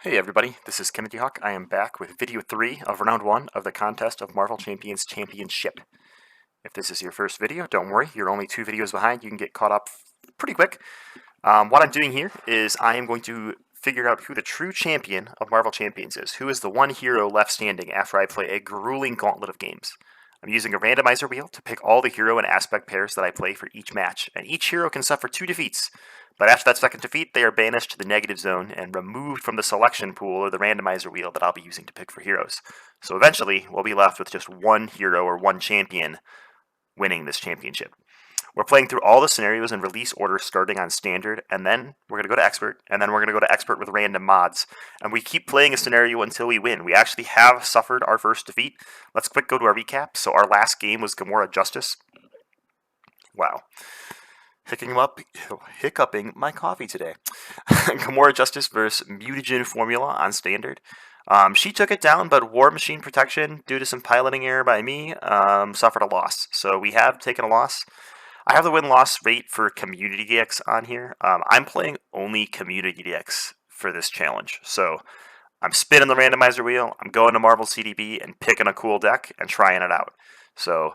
Hey everybody, this is KennedyHawk. I am back with video 3 of round 1 of the Contest of Marvel Champions Championship. If this is your first video, don't worry, you're only 2 videos behind. You can get caught up pretty quick. What I'm doing here is I am going to figure out who the true champion of Marvel Champions is. Who is the one hero left standing after I play a grueling gauntlet of games. I'm using a randomizer wheel to pick all the hero and aspect pairs that I play for each match, and each hero can suffer 2 defeats. But after that second defeat, they are banished to the negative zone and removed from the selection pool or the randomizer wheel that I'll be using to pick for heroes. So eventually, we'll be left with just one hero or one champion winning this championship. We're playing through all the scenarios in release order starting on standard, and then we're going to go to expert, and then we're going to go to expert with random mods. And we keep playing a scenario until we win. We actually have suffered our first defeat. Let's quick go to our recap. So our last game was Thor Justice. Wow. Hiccuping my coffee today. Thor Justice versus Mutagen Formula on standard. She took it down, but War Machine Protection, due to some piloting error by me, suffered a loss. So we have taken a loss. I have the win-loss rate for Community DX on here. I'm playing only Community DX for this challenge. So I'm spinning the randomizer wheel, I'm going to Marvel CDB and picking a cool deck and trying it out. So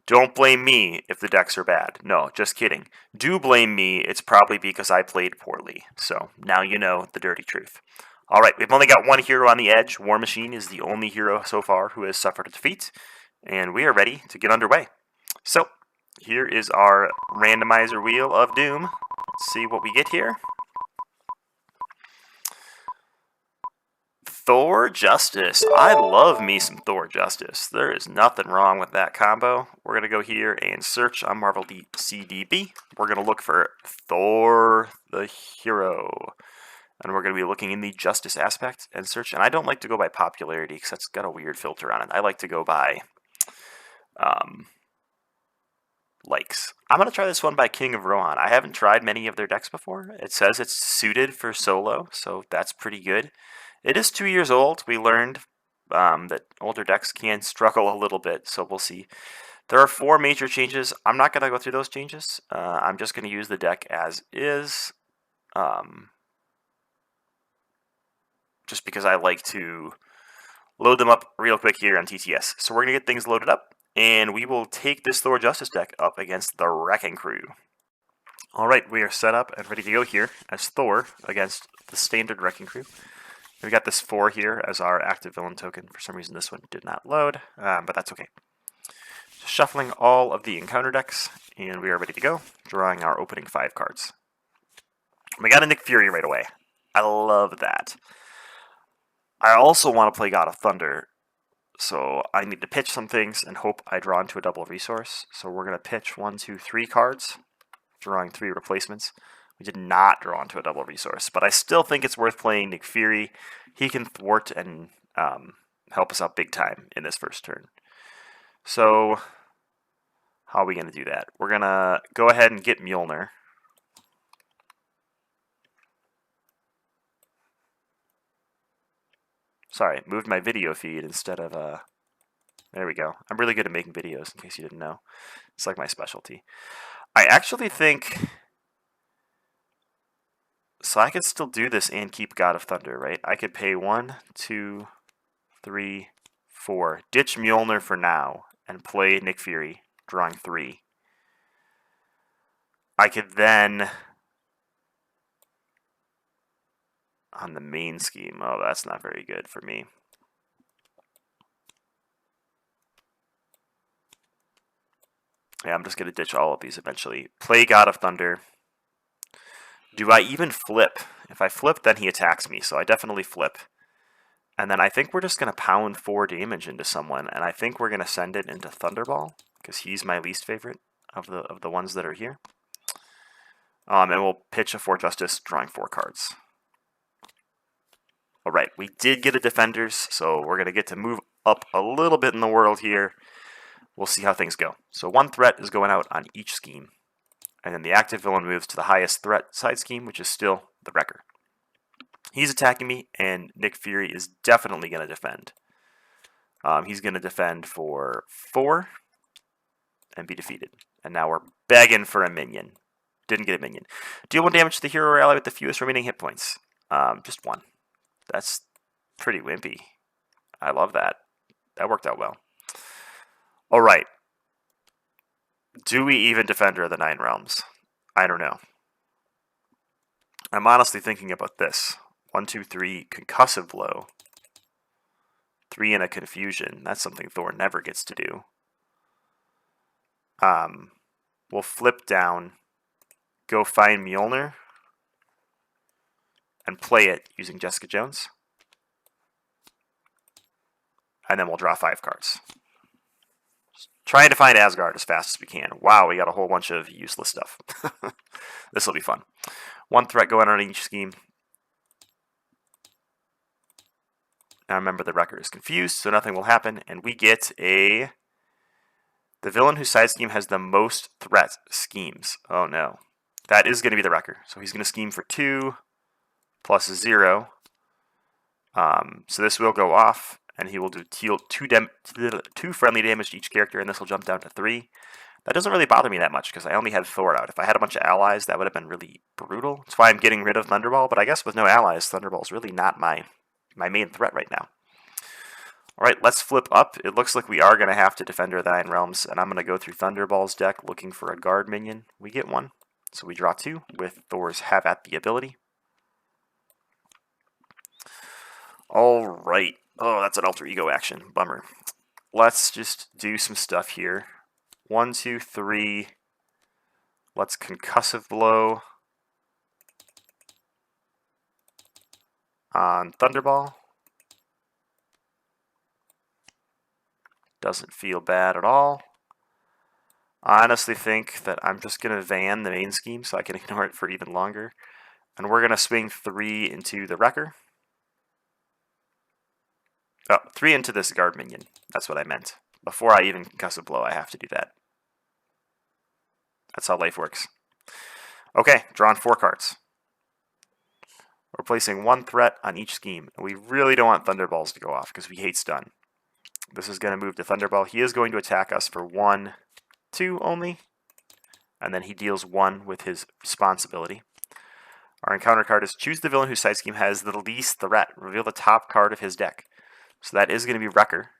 don't blame me if the decks are bad. No, just kidding. Do blame me, it's probably because I played poorly. So now you know the dirty truth. Alright, we've only got one hero on the edge. War Machine is the only hero so far who has suffered a defeat. And we are ready to get underway. So, here is our randomizer wheel of doom. Let's see what we get here. Thor Justice. I love me some Thor Justice. There is nothing wrong with that combo. We're going to go here and search on Marvel CDB. We're going to look for Thor the Hero. And we're going to be looking in the Justice aspect and search. And I don't like to go by popularity because that's got a weird filter on it. I like to go by likes. I'm going to try this one by King of Rohan. I haven't tried many of their decks before. It says it's suited for solo, so that's pretty good. It is 2 years old. We learned that older decks can struggle a little bit, so we'll see. There are 4 major changes. I'm not going to go through those changes. I'm just going to use the deck as is, just because I like to load them up real quick here on TTS. So we're going to get things loaded up, and we will take this Thor Justice deck up against the Wrecking Crew. Alright, we are set up and ready to go here as Thor against the standard Wrecking Crew. We got this 4 here as our active villain token. For some reason this one did not load, but that's okay. Shuffling all of the encounter decks, and we are ready to go, drawing our opening 5 cards. We got a Nick Fury right away. I love that. I also want to play God of Thunder, so I need to pitch some things and hope I draw into a double resource. So we're going to pitch 1, 2, 3 cards, drawing 3 replacements. We did not draw into a double resource, but I still think it's worth playing Nick Fury. He can thwart and help us out big time in this first turn. So how are we going to do that? We're going to go ahead and get Mjolnir. Sorry, moved my video feed instead of, there we go. I'm really good at making videos, in case you didn't know. It's like my specialty. I actually think, so I could still do this and keep God of Thunder, right? I could pay 1, 2, 3, 4. Ditch Mjolnir for now and play Nick Fury, drawing 3. I could then, on the main scheme, oh, that's not very good for me. Yeah, I'm just going to ditch all of these eventually. Play God of Thunder. Do I even flip? If I flip, then he attacks me, so I definitely flip. And then I think we're just going to pound 4 damage into someone, and I think we're going to send it into Thunderball, because he's my least favorite of the ones that are here. And we'll pitch a Thor Justice, drawing 4 cards. Alright, we did get a Defenders, so we're going to get to move up a little bit in the world here. We'll see how things go. So 1 threat is going out on each scheme. And then the active villain moves to the highest threat side scheme, which is still the Wrecker. He's attacking me, and Nick Fury is definitely going to defend. He's going to defend for 4 and be defeated. And now we're begging for a minion. Didn't get a minion. Deal 1 damage to the hero or ally with the fewest remaining hit points. Just 1. That's pretty wimpy. I love that. That worked out well. All right. Do we even Defender of the Nine Realms? I don't know. I'm honestly thinking about this. 1, 2, 3, concussive blow. 3 and a confusion. That's something Thor never gets to do. We'll flip down, go find Mjolnir, and play it using Jessica Jones. And then we'll draw 5 cards. Trying to find Asgard as fast as we can. Wow, we got a whole bunch of useless stuff. This will be fun. 1 threat going on each scheme. Now remember, the wrecker is confused, so nothing will happen, and we get the villain whose side scheme has the most threat schemes. Oh no. That is going to be the wrecker. So he's going to scheme for 2 plus 0. So this will go off, and he will deal 2 friendly damage to each character, and this will jump down to 3. That doesn't really bother me that much, because I only had Thor out. If I had a bunch of allies, that would have been really brutal. That's why I'm getting rid of Thunderball, but I guess with no allies, Thunderball is really not my main threat right now. All right, let's flip up. It looks like we are going to have to Defender of the Nine Realms, and I'm going to go through Thunderball's deck looking for a guard minion. We get 1, so we draw 2 with Thor's Have at the ability. All right. Oh, that's an alter ego action. Bummer. Let's just do some stuff here. 1, 2, 3. Let's concussive blow on Thunderball. Doesn't feel bad at all. I honestly think that I'm just going to van the main scheme so I can ignore it for even longer. And we're going to swing 3 into the wrecker. Oh, 3 into this guard minion. That's what I meant. Before I even concussive blow, I have to do that. That's how life works. Okay, drawn 4 cards. We're placing 1 threat on each scheme. And we really don't want Thunderballs to go off because we hate stun. This is going to move to Thunderball. He is going to attack us for 1, 2 only. And then he deals 1 with his responsibility. Our encounter card is choose the villain whose side scheme has the least threat. Reveal the top card of his deck. So that is going to be Wrecker.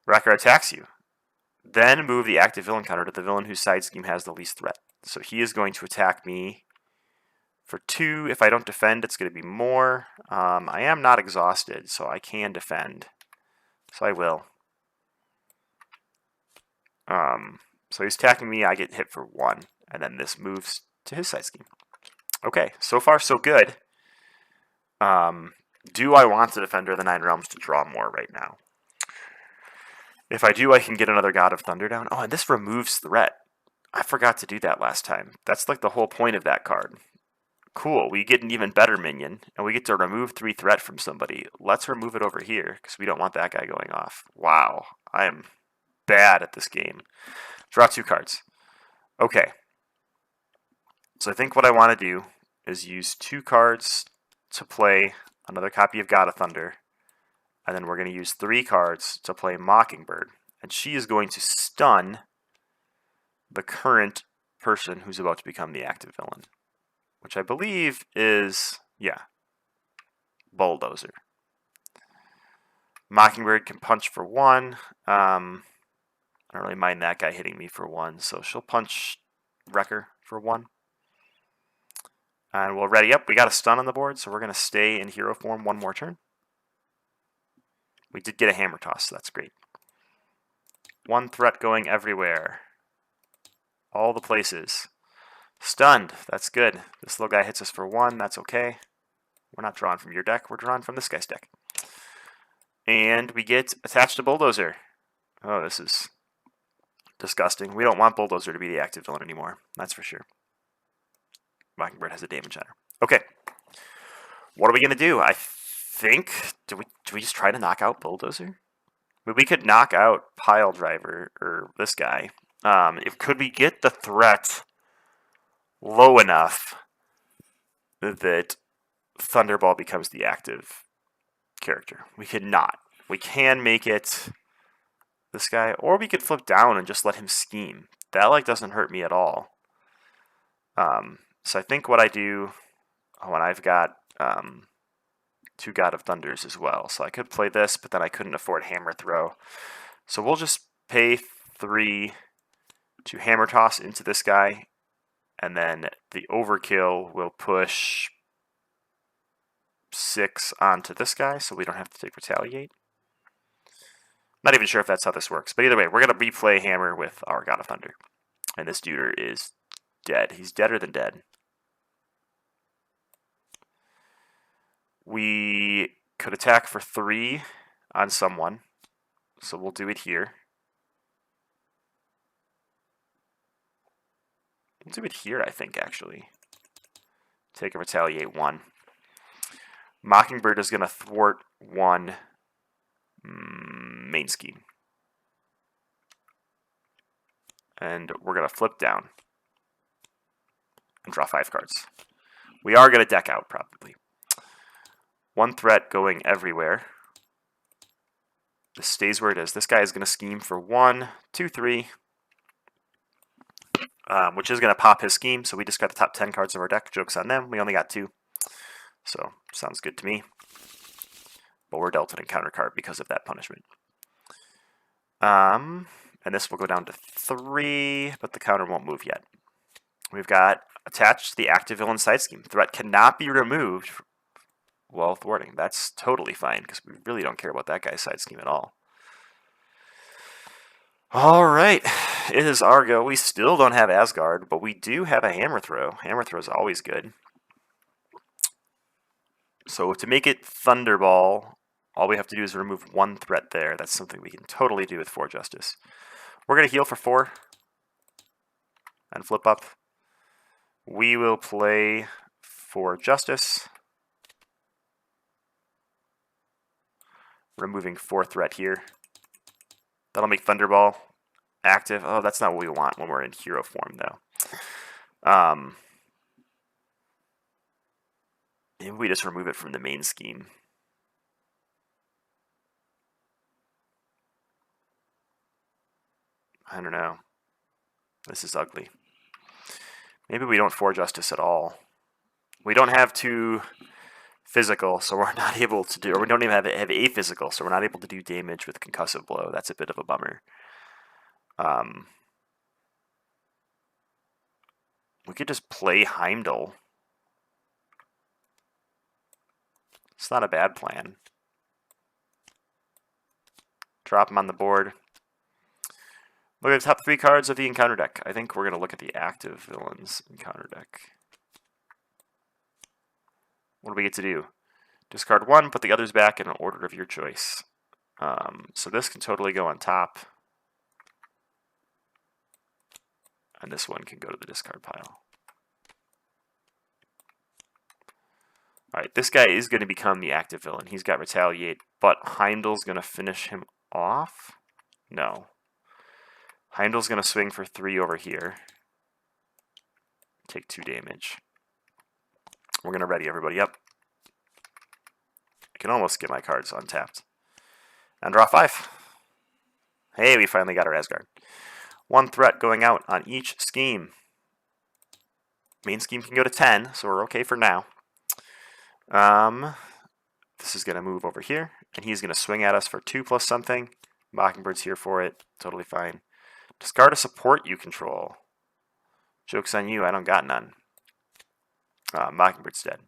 Wrecker attacks you. Then move the active villain counter to the villain whose side scheme has the least threat. So he is going to attack me for 2. If I don't defend, it's going to be more. I am not exhausted, so I can defend. So I will. So he's attacking me, I get hit for 1. And then this moves to his side scheme. Okay, so far so good. Do I want the Defender of the Nine Realms to draw more right now? If I do, I can get another God of Thunder down. Oh, and this removes threat. I forgot to do that last time. That's like the whole point of that card. Cool, we get an even better minion, and we get to remove 3 threat from somebody. Let's remove it over here, because we don't want that guy going off. Wow, I am bad at this game. Draw 2 cards. Okay. So I think what I want to do is use 2 cards to play another copy of God of Thunder, and then we're going to use 3 cards to play Mockingbird, and she is going to stun the current person who's about to become the active villain, which I believe is, yeah, Bulldozer. Mockingbird can punch for 1. I don't really mind that guy hitting me for 1, so she'll punch Wrecker for 1. And we'll ready up. We got a stun on the board, so we're going to stay in hero form 1 more turn. We did get a hammer toss, so that's great. 1 threat going everywhere. All the places. Stunned. That's good. This little guy hits us for 1. That's okay. We're not drawing from your deck. We're drawing from this guy's deck. And we get attached to Bulldozer. Oh, this is disgusting. We don't want Bulldozer to be the active villain anymore. That's for sure. Mockingbird has a damage on her. Okay. What are we going to do? I think... Do we just try to knock out Bulldozer? I mean, we could knock out Pile Driver, or this guy. Could we get the threat low enough that Thunderball becomes the active character? We could not. We can make it this guy, or we could flip down and just let him scheme. That doesn't hurt me at all. So I think what I do when I've got 2 God of Thunders as well. So I could play this, but then I couldn't afford Hammer Throw. So we'll just pay 3 to Hammer Toss into this guy, and then the Overkill will push 6 onto this guy, so we don't have to take Retaliate. Not even sure if that's how this works, but either way, we're going to replay Hammer with our God of Thunder. And this duder is dead. He's deader than dead. We could attack for 3 on someone, so we'll do it here. We'll do it here, I think, actually. Take a Retaliate 1. Mockingbird is going to thwart 1 main scheme. And we're going to flip down and draw 5 cards. We are going to deck out, probably. 1 threat going everywhere. This stays where it is. This guy is going to scheme for 1, 2, 3. Which is going to pop his scheme, so we just got the top 10 cards of our deck. Joke's on them. We only got 2. So, sounds good to me. But we're dealt an encounter card because of that punishment. And this will go down to 3, but the counter won't move yet. We've got attached the active villain side scheme. Threat cannot be removed while thwarting. That's totally fine, because we really don't care about that guy's side scheme at all. Alright, it is our go. We still don't have Asgard, but we do have a Hammer Throw. Hammer Throw is always good. So to make it Thunderball, all we have to do is remove 1 threat there. That's something we can totally do with Thor Justice. We're going to heal for 4 and flip up. We will play Thor Justice, removing 4 threat here. That'll make Thunderball active. Oh, that's not what we want when we're in hero form, though. Maybe we just remove it from the main scheme. I don't know. This is ugly. Maybe we don't Thor Justice at all. We don't have 2 physical, so we're not able to do, or we don't even have a physical, so we're not able to do damage with Concussive Blow. That's a bit of a bummer. We could just play Heimdall. It's not a bad plan. Drop him on the board. Look at the top 3 cards of the encounter deck. I think we're going to look at the active villains encounter deck. What do we get to do? Discard 1, put the others back in an order of your choice. So this can totally go on top. And this one can go to the discard pile. Alright, this guy is going to become the active villain. He's got Retaliate, but Heimdall's going to finish him off? No. Heimdall's going to swing for 3 over here. Take 2 damage. We're going to ready everybody up. I can almost get my cards untapped. And draw 5. Hey, we finally got our Asgard. 1 threat going out on each scheme. Main scheme can go to 10, so we're okay for now. This is going to move over here, and he's going to swing at us for 2 plus something. Mockingbird's here for it. Totally fine. Discard a support you control. Joke's on you, I don't got none. Mockingbird's dead.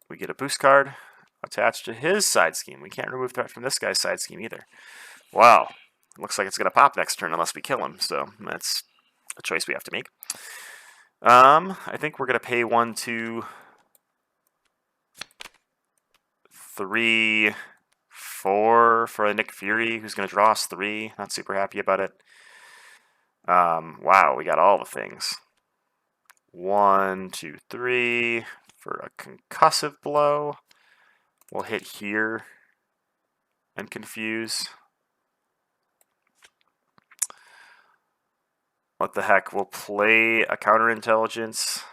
We get a boost card attached to his side scheme. We can't remove threat from this guy's side scheme either. Wow. Looks like it's going to pop next turn unless we kill him, so that's a choice we have to make. I think we're going to pay 1, 2, 3, 4 for a Nick Fury, who's going to draw us 3. Not super happy about it. Wow, we got all the things. 1, 2, 3 for a Concussive Blow. We'll hit here and confuse. What the heck? We'll play a counterintelligence.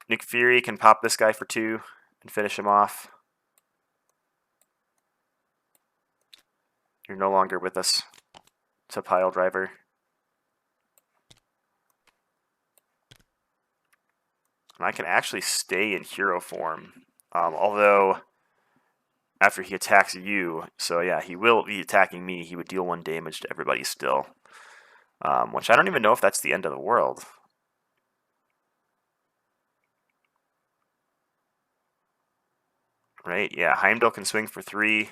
Nick Fury can pop this guy for 2 and finish him off. You're no longer with us. It's a pile driver. And I can actually stay in hero form. Although, after he attacks you, so yeah, he will be attacking me. He would deal 1 damage to everybody still. Which I don't even know if that's the end of the world. Right, yeah, Heimdall can swing for 3.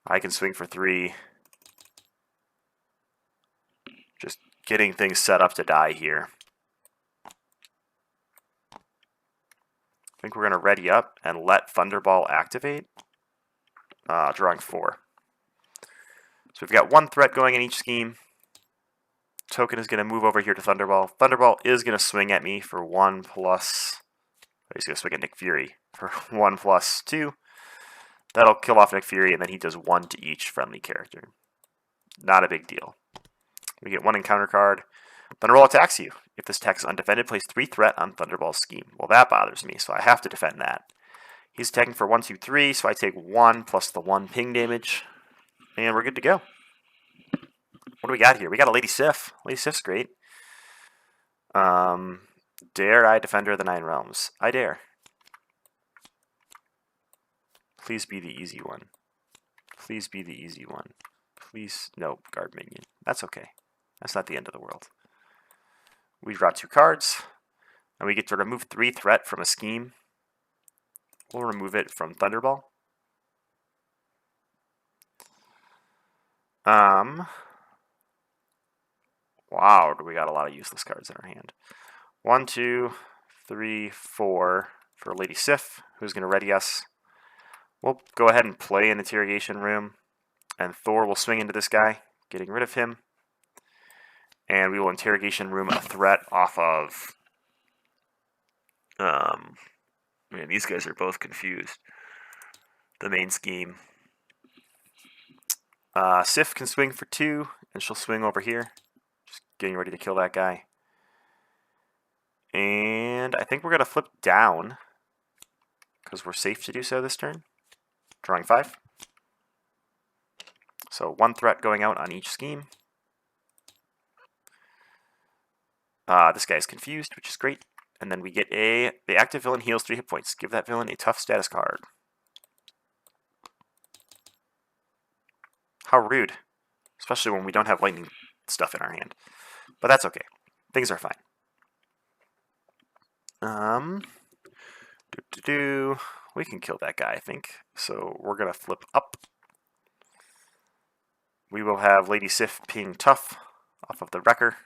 I can swing for 3. Just getting things set up to die here. I think we're going to ready up and let Thunderball activate. Drawing 4. So we've got 1 threat going in each scheme. Token is going to move over here to Thunderball. Thunderball is going to swing at me for 1 plus... He's going to swing at Nick Fury for 1 plus 2. That'll kill off Nick Fury, and then he does 1 to each friendly character. Not a big deal. We get 1 encounter card. Thunderball attacks you. If this attack is undefended, place 3 threat on Thunderball's scheme. Well, that bothers me, so I have to defend that. He's attacking for 1, 2, 3, so I take 1 plus the 1 ping damage, and we're good to go. What do we got here? We got a Lady Sif. Lady Sif's great. Dare I Defender of the 9 Realms? I dare. Please be the easy one. Please be the easy one. Please, no, guard minion. That's okay. That's not the end of the world. We draw 2 cards, and we get to remove 3 threat from a scheme. We'll remove it from Thunderball. Wow, we got a lot of useless cards in our hand. 1, 2, 3, 4 for Lady Sif, who's going to ready us. We'll go ahead and play an interrogation room, and Thor will swing into this guy, getting rid of him. And we will interrogation room a threat off of... Man, these guys are both confused. The main scheme. Sif can swing for 2, and she'll swing over here. Just getting ready to kill that guy. And I think we're going to flip down, because we're safe to do so this turn. Drawing 5. So 1 threat going out on each scheme. This guy's confused, which is great. And then we get the active villain heals 3 hit points. Give that villain a tough status card. How rude. Especially when we don't have lightning stuff in our hand. But that's okay. Things are fine. We can kill that guy, I think. So we're going to flip up. We will have Lady Sif ping tough off of the Wrecker.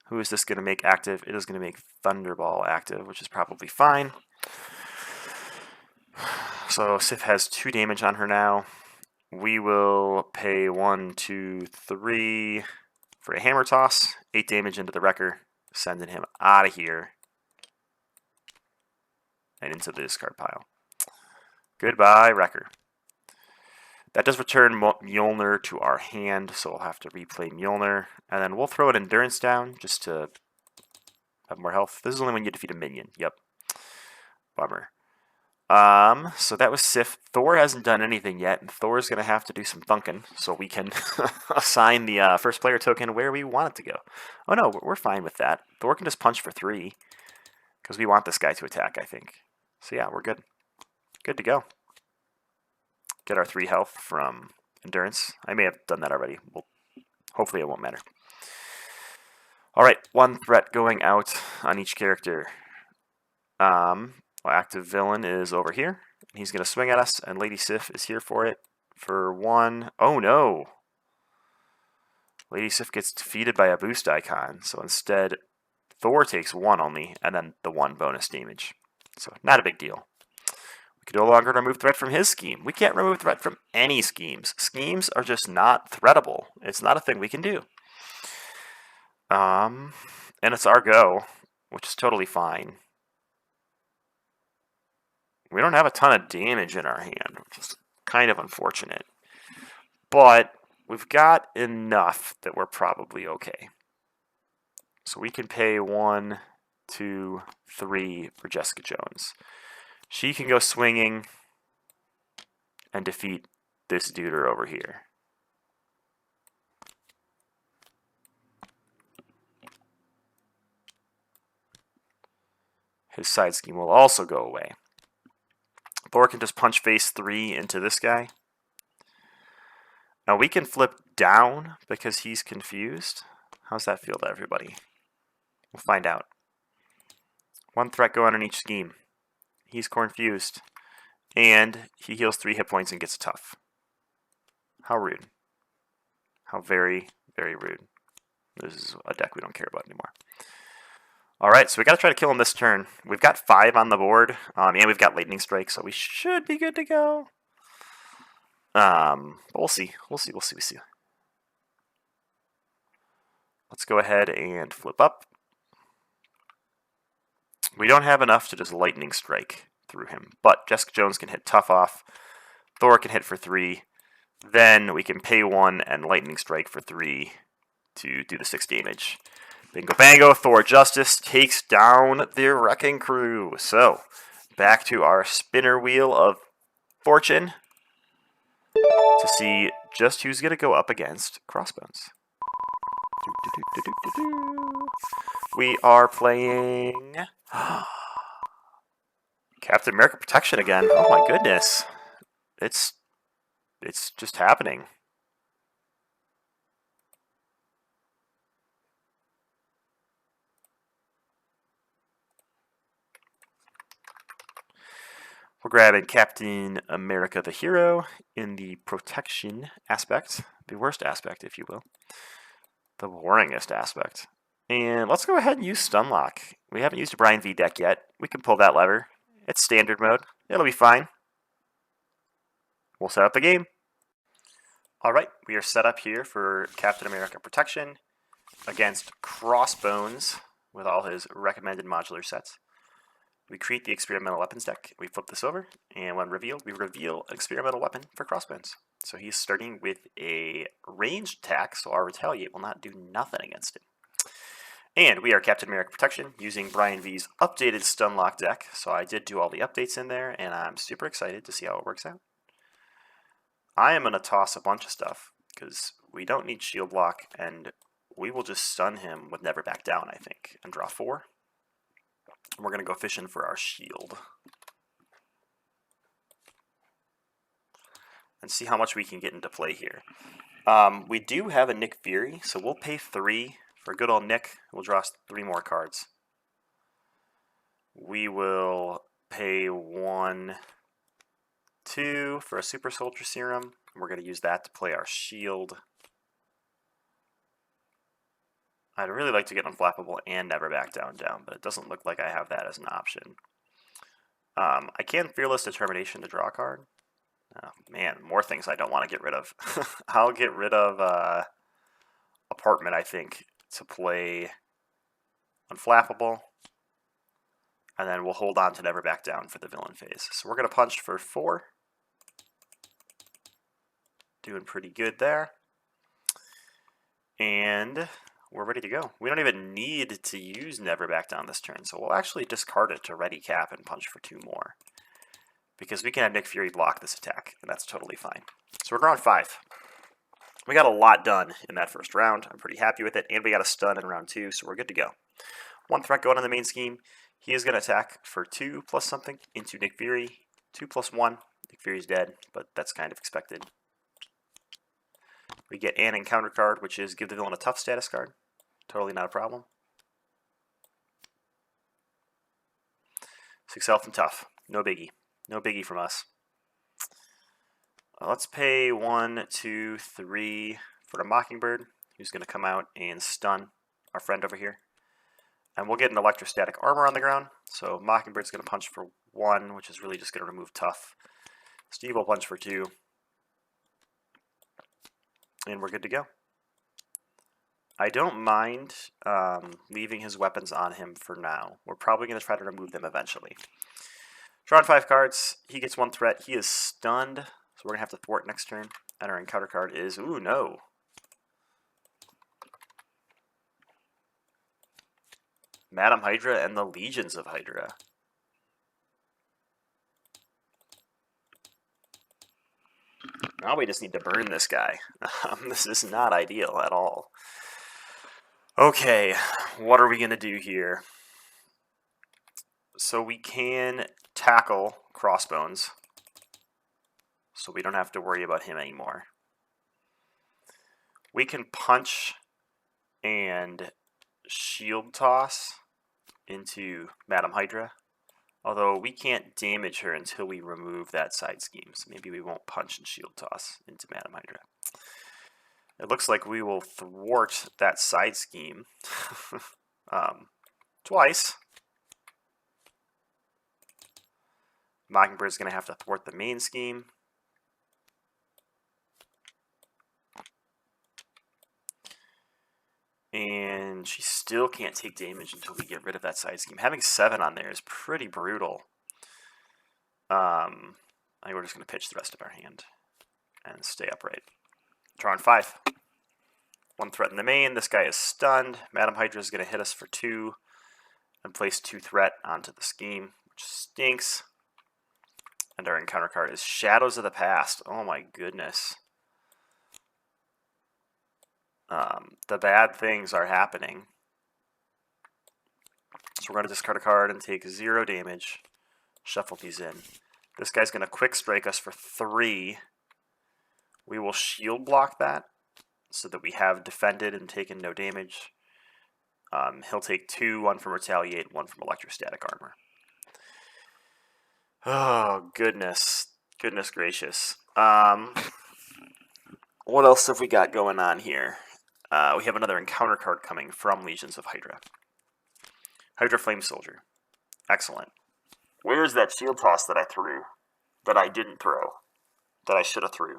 Who is this going to make active? It is going to make Thunderball active, which is probably fine. So Sif has 2 damage on her now. We will pay 1, 2, 3 for a hammer toss. 8 damage into the Wrecker, sending him out of here and into the discard pile. Goodbye, Wrecker. That does return Mjolnir to our hand, so we'll have to replay Mjolnir. And then we'll throw an Endurance down just to have more health. This is only when you defeat a minion. Yep. Bummer. So that was Sif. Thor hasn't done anything yet, and Thor's going to have to do some thunking so we can assign the first player token where we want it to go. Oh no, we're fine with that. Thor can just punch for 3, because we want this guy to attack, I think. So yeah, we're good. Good to go. Get our 3 health from Endurance. I may have done that already. Well, hopefully it won't matter. Alright, 1 threat going out on each character. Active villain is over here. He's going to swing at us, and Lady Sif is here for it. For 1. Oh no! Lady Sif gets defeated by a boost icon. So instead, Thor takes 1 only, and then the 1 bonus damage. So not a big deal. We can no longer remove threat from his scheme. We can't remove threat from any schemes. Schemes are just not threatable. It's not a thing we can do. And it's our go, which is totally fine. We don't have a ton of damage in our hand, which is kind of unfortunate. But we've got enough that we're probably okay. So we can pay 1, 2, 3 for Jessica Jones. She can go swinging and defeat this duder over here. His side scheme will also go away. Thor can just punch phase 3 into this guy. Now we can flip down because he's confused. How's that feel to everybody? We'll find out. One threat going on each scheme. He's confused. And he heals 3 hit points and gets tough. How rude. How very, very rude. This is a deck we don't care about anymore. Alright, so we got to try to kill him this turn. We've got 5 on the board, and we've got Lightning Strike, so we should be good to go. But we'll see. We'll see. Let's go ahead and flip up. We don't have enough to just Lightning Strike through him, but Jessica Jones can hit tough off. Thor can hit for 3. Then we can pay 1 and Lightning Strike for 3 to do the 6 damage. Bingo bango, Thor Justice takes down the Wrecking Crew. So, back to our spinner wheel of fortune to see just who's going to go up against Crossbones. We are playing Captain America Protection again. Oh my goodness. It's just happening. We're grabbing Captain America the Hero in the protection aspect, the worst aspect, if you will, the boringest aspect. And let's go ahead and use Stunlock. We haven't used a Brian V deck yet. We can pull that lever. It's standard mode. It'll be fine. We'll set up the game. Alright, we are set up here for Captain America Protection against Crossbones with all his recommended modular sets. We create the experimental weapons deck, we flip this over, and when revealed, we reveal an experimental weapon for Crossbones. So he's starting with a ranged attack, so our Retaliate will not do nothing against it. And we are Captain America Protection using Brian V's updated Stunlock deck, so I did do all the updates in there, and I'm super excited to see how it works out. I am going to toss a bunch of stuff, because we don't need shield block, and we will just stun him with Never Back Down, I think, and draw 4. We're going to go fishing for our shield. And see how much we can get into play here. We do have a Nick Fury, so we'll pay 3 for good old Nick. We'll draw 3 more cards. We will pay 1, 2 for a Super Soldier Serum. We're going to use that to play our shield. I'd really like to get Unflappable and Never Back Down, but it doesn't look like I have that as an option. I can Fearless Determination to draw a card. Oh, man, more things I don't want to get rid of. I'll get rid of Apartment, I think, to play Unflappable. And then we'll hold on to Never Back Down for the villain phase. So we're going to punch for 4. Doing pretty good there. And we're ready to go. We don't even need to use Never Back Down this turn, so we'll actually discard it to ready cap and punch for 2 more. Because we can have Nick Fury block this attack, and that's totally fine. So we're drawing 5. We got a lot done in that first round. I'm pretty happy with it, and we got a stun in round 2, so we're good to go. 1 threat going on the main scheme. He is going to attack for 2 plus something into Nick Fury. 2 plus 1. Nick Fury's dead, but that's kind of expected. We get an encounter card, which is give the villain a tough status card. Totally not a problem. 6 health and tough. No biggie. No biggie from us. Let's pay 1, 2, 3 for the Mockingbird, who's going to come out and stun our friend over here. And we'll get an electrostatic armor on the ground. So Mockingbird's going to punch for 1, which is really just going to remove tough. Steve will punch for 2. And we're good to go. I don't mind leaving his weapons on him for now. We're probably going to try to remove them eventually. Drawing 5 cards. He gets 1 threat. He is stunned, so we're going to have to thwart next turn. And our encounter card is, ooh, no. Madam Hydra and the Legions of Hydra. Now we just need to burn this guy. This is not ideal at all. Okay, what are we going to do here? So we can tackle Crossbones, so we don't have to worry about him anymore. We can punch and shield toss into Madam Hydra, although we can't damage her until we remove that side scheme, so maybe we won't punch and shield toss into Madam Hydra. It looks like we will thwart that side scheme twice. Mockingbird's going to have to thwart the main scheme. And she still can't take damage until we get rid of that side scheme. Having 7 on there is pretty brutal. I think we're just going to pitch the rest of our hand and stay upright. Draw on 5. 1 threat in the main. This guy is stunned. Madam Hydra is going to hit us for 2 and place 2 threat onto the scheme, which stinks. And our encounter card is Shadows of the Past. Oh my goodness. The bad things are happening. So we're going to discard a card and take 0 damage. Shuffle these in. This guy's going to quick strike us for 3. We will shield block that so that we have defended and taken no damage. He'll take 2, 1 from Retaliate, 1 from Electrostatic Armor. Oh, goodness. Goodness gracious. What else have we got going on here? We have another encounter card coming from Legions of Hydra. Hydra Flame Soldier. Excellent. Where's that shield toss that I threw? That I didn't throw? That I should have threw?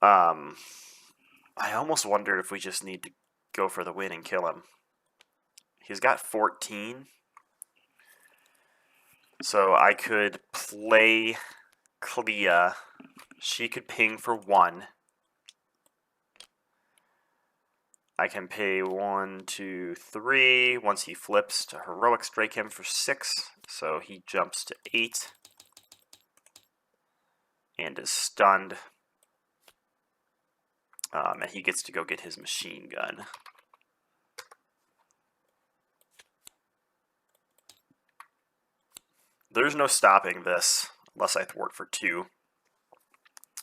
I almost wonder if we just need to go for the win and kill him. He's got 14. So I could play Clea. She could ping for 1. I can pay 1, 2, 3. Once he flips to Heroic Strike him for 6. So he jumps to 8. And is stunned. And he gets to go get his machine gun. There's no stopping this unless I thwart for 2.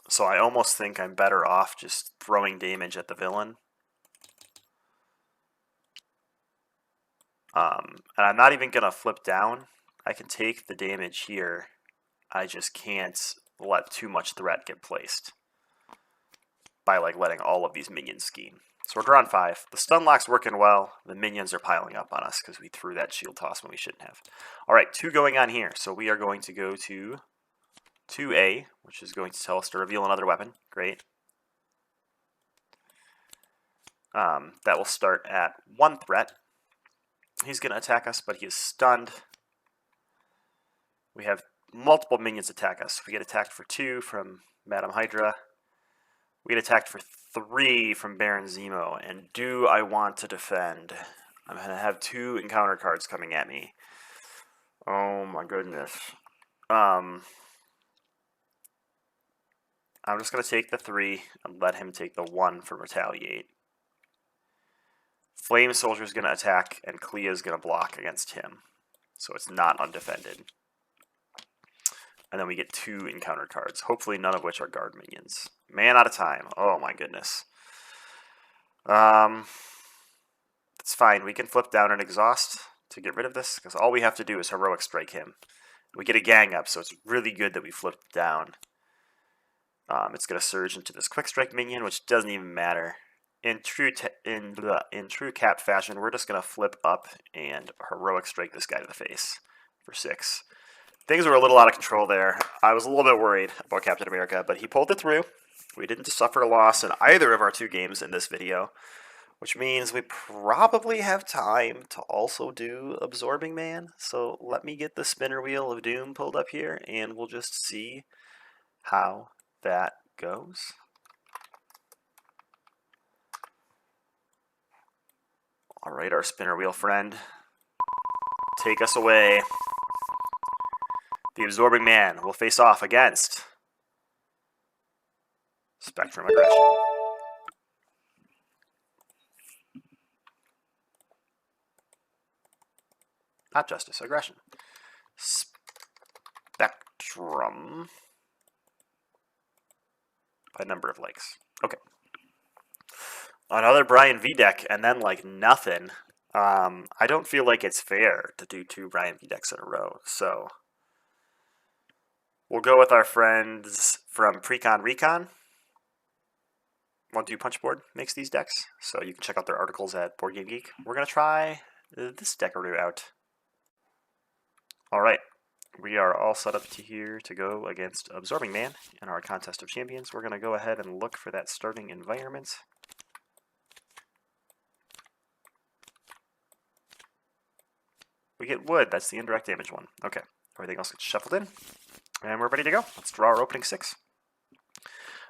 So I almost think I'm better off just throwing damage at the villain. And I'm not even going to flip down. I can take the damage here. I just can't let too much threat get placed by letting all of these minions scheme. So we're drawing 5. The stun lock's working well. The minions are piling up on us because we threw that shield toss when we shouldn't have. All right, 2 going on here. So we are going to go to 2A, which is going to tell us to reveal another weapon. Great. That will start at 1 threat. He's going to attack us, but he is stunned. We have multiple minions attack us. We get attacked for 2 from Madam Hydra. We get attacked for 3 from Baron Zemo. And do I want to defend? I'm going to have 2 encounter cards coming at me. Oh my goodness. I'm just going to take the 3 and let him take the 1 for Retaliate. Flame Soldier is going to attack, and Clea is going to block against him. So it's not undefended. And then we get 2 encounter cards, hopefully none of which are guard minions. Man out of time. Oh my goodness. It's fine. We can flip down and exhaust to get rid of this, because all we have to do is Heroic Strike him. We get a gang up, so it's really good that we flipped down. It's going to surge into this Quick Strike minion, which doesn't even matter. In true Cap fashion, we're just going to flip up and Heroic Strike this guy to the face for 6. Things were a little out of control there. I was a little bit worried about Captain America, but he pulled it through. We didn't suffer a loss in either of our 2 games in this video, which means we probably have time to also do Absorbing Man. So let me get the spinner wheel of doom pulled up here, and we'll just see how that goes. All right, our spinner wheel friend, take us away. The Absorbing Man will face off against Spectrum Aggression. Not Justice, Aggression. Spectrum. By number of likes. Okay. Another Brian V deck, and then like nothing. I don't feel like it's fair to do 2 Brian V decks in a row, so we'll go with our friends from Precon Recon. Want to do Punchboard makes these decks, so you can check out their articles at Board Game Geek. We're gonna try this deckaroo out. All right, we are all set up to here to go against Absorbing Man in our Contest of Champions. We're gonna go ahead and look for that starting environment. We get wood. That's the indirect damage one. Okay. Everything else gets shuffled in. And we're ready to go. Let's draw our opening 6.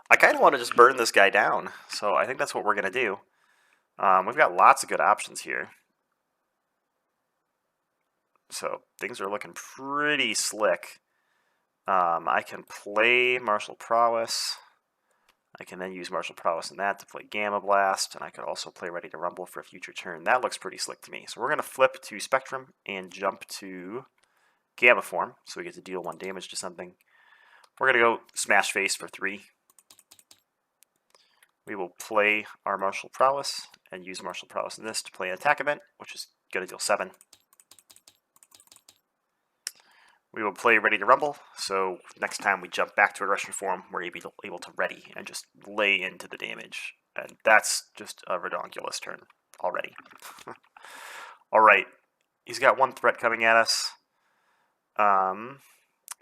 I kind of want to just burn this guy down. So I think that's what we're going to do. We've got lots of good options here. So things are looking pretty slick. I can play Martial Prowess. I can then use Martial Prowess in that to play Gamma Blast, and I could also play Ready to Rumble for a future turn. That looks pretty slick to me. So we're going to flip to Spectrum and jump to Gamma Form, so we get to deal 1 damage to something. We're going to go Smash Face for 3. We will play our Martial Prowess and use Martial Prowess in this to play an attack event, which is going to deal 7. We will play Ready to Rumble, so next time we jump back to Aggression Form, we're able to ready and just lay into the damage. And that's just a redonkulous turn already. Alright, he's got 1 threat coming at us.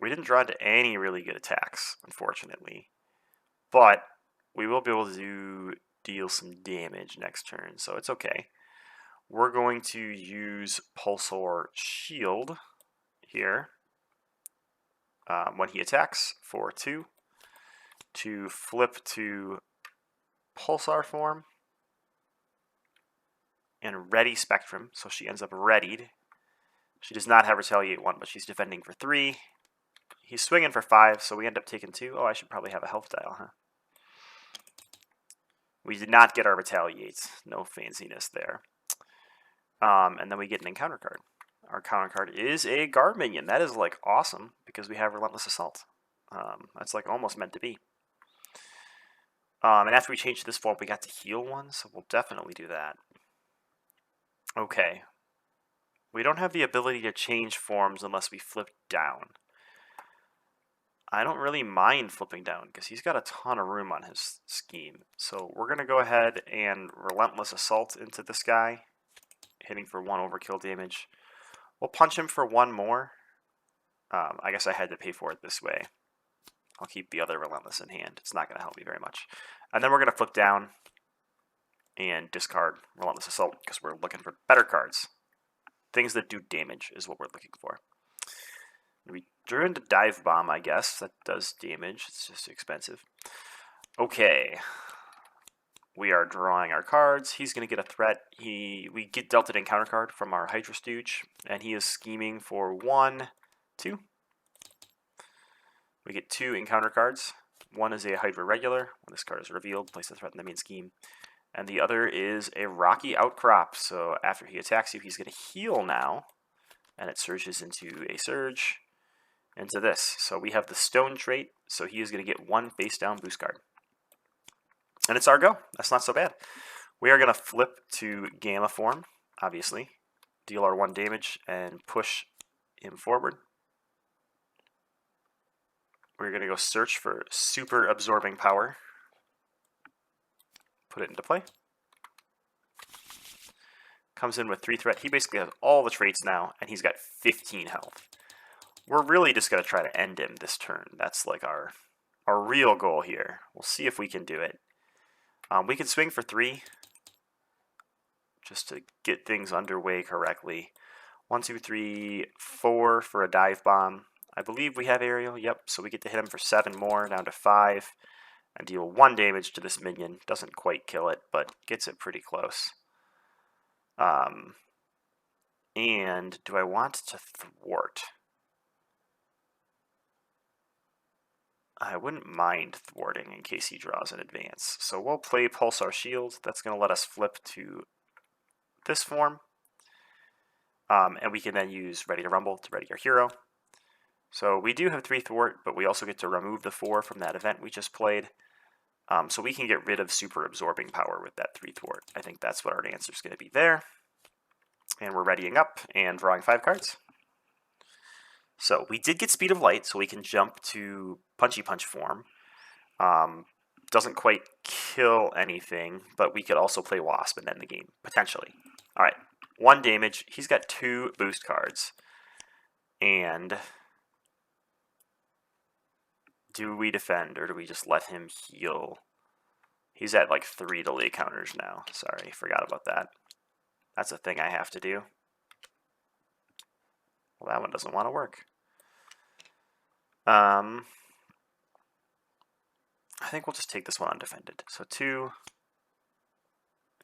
We didn't draw into any really good attacks, unfortunately. But we will be able to deal some damage next turn, so it's okay. We're going to use Pulsar Shield here. When he attacks for 2, to flip to Pulsar Form and ready Spectrum, so she ends up readied. She does not have Retaliate 1, but she's defending for 3. He's swinging for 5, so we end up taking 2. Oh, I should probably have a health dial, huh? We did not get our Retaliate. No fanciness there. And then we get an encounter card. Our counter card is a guard minion. That is like awesome because we have Relentless Assault. That's like almost meant to be. And after we change this form, we got to heal 1, so we'll definitely do that. Okay. We don't have the ability to change forms unless we flip down. I don't really mind flipping down because he's got a ton of room on his scheme. So we're going to go ahead and Relentless Assault into this guy, hitting for 1 overkill damage. We'll punch him for 1 more. I guess I had to pay for it this way. I'll keep the other Relentless in hand. It's not going to help me very much. And then we're going to flip down and discard Relentless Assault because we're looking for better cards. Things that do damage is what we're looking for. We drew into Dive Bomb, I guess. That does damage. It's just expensive. Okay. We are drawing our cards. He's going to get a threat. We get dealt an encounter card from our Hydra Stooge, and he is scheming for 1, 2. We get 2 encounter cards. One is a Hydra Regular. When this card is revealed, place the threat in the main scheme. And the other is a Rocky Outcrop. So after he attacks you, he's going to heal now, and it surges into a Surge into this. So we have the Stone trait, so he is going to get 1 face down boost card. And it's our go. That's not so bad. We are going to flip to Gamma Form, obviously. Deal our 1 damage and push him forward. We're going to go search for Super Absorbing Power. Put it into play. Comes in with 3 threat. He basically has all the traits now, and he's got 15 health. We're really just going to try to end him this turn. That's like our real goal here. We'll see if we can do it. We can swing for 3, just to get things underway correctly. 1, 2, 3, 4 for a Dive Bomb. I believe we have Aerial, yep, so we get to hit him for 7 more, down to 5, and deal 1 damage to this minion. Doesn't quite kill it, but gets it pretty close. And do I want to thwart? I wouldn't mind thwarting in case he draws in advance. So we'll play Pulsar Shield. That's going to let us flip to this form. And we can then use Ready to Rumble to ready our hero. So we do have 3 thwart, but we also get to remove the 4 from that event we just played. So we can get rid of super absorbing power with that 3 thwart. I think that's what our answer is going to be there. And we're readying up and drawing 5 cards. So we did get Speed of Light, so we can jump to Punchy Punch form. Doesn't quite kill anything, but we could also play Wasp and end the game, potentially. All right, 1 damage. He's got 2 boost cards. And do we defend, or do we just let him heal? He's at like 3 delay counters now. Sorry, forgot about that. That's a thing I have to do. Well, that one doesn't want to work. I think we'll just take this one undefended. So 2.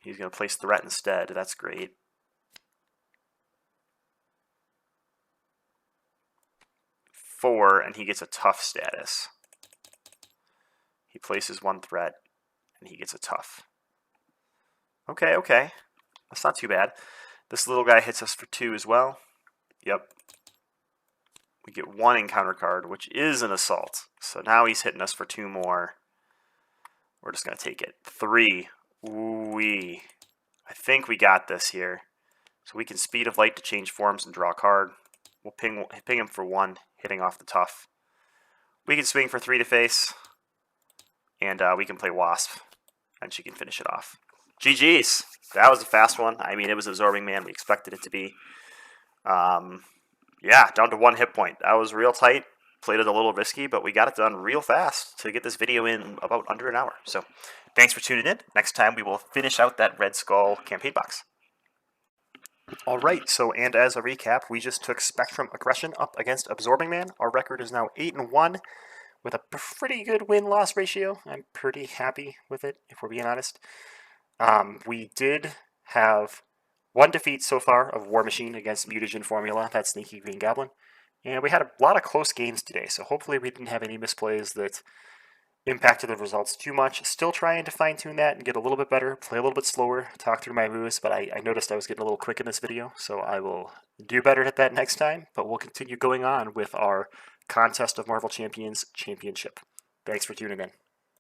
He's going to place threat instead. That's great. 4, and he gets a tough status. He places 1 threat, and he gets a tough. Okay, okay. That's not too bad. This little guy hits us for 2 as well. Yep. We get 1 encounter card, which is an assault. So now he's hitting us for 2 more. We're just going to take it. 3. Ooh-wee. I think we got this here. So we can Speed of Light to change forms and draw a card. We'll ping him for 1, hitting off the tough. We can swing for 3 to face. And we can play Wasp. And she can finish it off. GG's. That was a fast one. I mean, it was Absorbing Man. We expected it to be. Yeah, down to 1 hit point. That was real tight. Played it a little risky, but we got it done real fast to get this video in about under an hour. So thanks for tuning in. Next time we will finish out that Red Skull campaign box. All right, so and as a recap, we just took Spectrum Aggression up against Absorbing Man. Our record is now 8-1 with a pretty good win-loss ratio. I'm pretty happy with it, if we're being honest. We did have 1 defeat so far of War Machine against Mutagen Formula, that Sneaky Green Goblin. And we had a lot of close games today, so hopefully we didn't have any misplays that impacted the results too much. Still trying to fine-tune that and get a little bit better, play a little bit slower, talk through my moves, but I noticed I was getting a little quick in this video, so I will do better at that next time, but we'll continue going on with our Contest of Marvel Champions Championship. Thanks for tuning in.